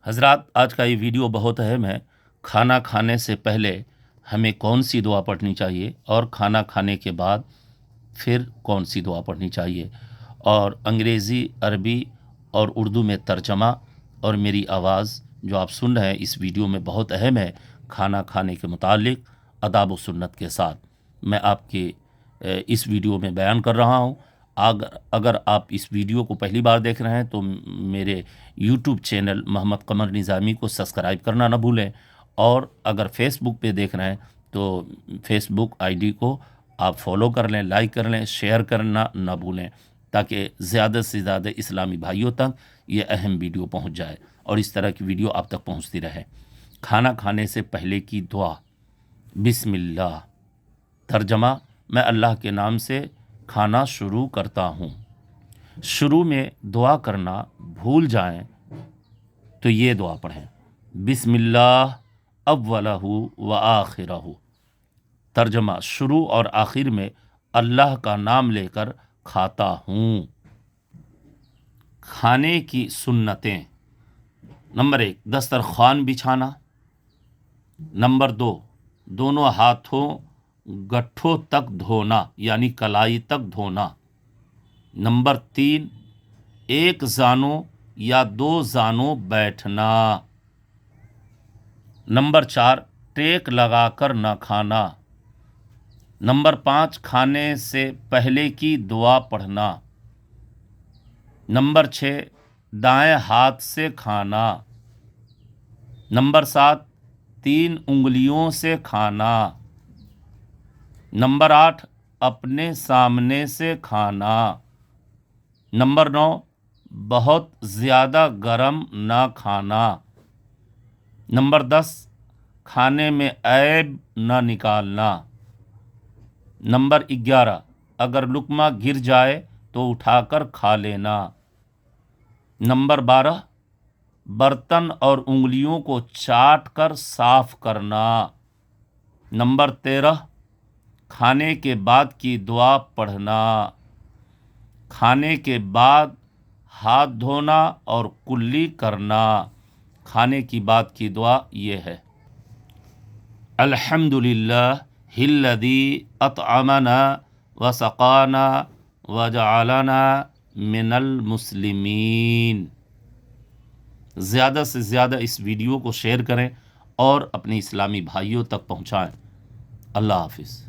حضرات، آج کا یہ ویڈیو بہت اہم ہے۔ کھانا کھانے سے پہلے ہمیں کون سی دعا پڑھنی چاہیے اور کھانا کھانے کے بعد پھر کون سی دعا پڑھنی چاہیے، اور انگریزی، عربی اور اردو میں ترجمہ اور میری آواز جو آپ سن رہے ہیں اس ویڈیو میں بہت اہم ہے۔ کھانا کھانے کے متعلق آداب و سنت کے ساتھ میں آپ کے اس ویڈیو میں بیان کر رہا ہوں۔ اگر آپ اس ویڈیو کو پہلی بار دیکھ رہے ہیں تو میرے یوٹیوب چینل محمد قمر نظامی کو سبسکرائب کرنا نہ بھولیں، اور اگر فیس بک پہ دیکھ رہے ہیں تو فیس بک آئی ڈی کو آپ فالو کر لیں، لائک کر لیں، شیئر کرنا نہ بھولیں، تاکہ زیادہ سے زیادہ اسلامی بھائیوں تک یہ اہم ویڈیو پہنچ جائے اور اس طرح کی ویڈیو آپ تک پہنچتی رہے۔ کھانا کھانے سے پہلے کی دعا، بسم اللہ۔ ترجمہ: میں اللہ کے نام سے کھانا شروع کرتا ہوں۔ شروع میں دعا کرنا بھول جائیں تو یہ دعا پڑھیں: بسم اللہ اولہ و آخرہ۔ ترجمہ: شروع اور آخر میں اللہ کا نام لے کر کھاتا ہوں۔ کھانے کی سنتیں: نمبر 1، دسترخوان بچھانا۔ نمبر 2، دونوں ہاتھوں گٹھوں تک دھونا یعنی کلائی تک دھونا۔ نمبر 3، ایک زانوں یا 2 زانوں بیٹھنا۔ نمبر 4، ٹیک لگا کر نہ کھانا۔ نمبر 5، کھانے سے پہلے کی دعا پڑھنا۔ نمبر 6، دائیں ہاتھ سے کھانا۔ نمبر 7، 3 انگلیوں سے کھانا۔ نمبر 8، اپنے سامنے سے کھانا۔ نمبر 9، بہت زیادہ گرم نہ کھانا۔ نمبر 10، کھانے میں عیب نہ نکالنا۔ نمبر 11، اگر لقمہ گر جائے تو اٹھا کر کھا لینا۔ نمبر 12، برتن اور انگلیوں کو چاٹ کر صاف کرنا۔ نمبر 13، کھانے کے بعد کی دعا پڑھنا۔ کھانے کے بعد ہاتھ دھونا اور کلی کرنا۔ کھانے کی بعد کی دعا یہ ہے: الحمدللہ الذی اطعمنا وسقانا وجعلنا من المسلمین۔ زیادہ سے زیادہ اس ویڈیو کو شیئر کریں اور اپنے اسلامی بھائیوں تک پہنچائیں۔ اللہ حافظ۔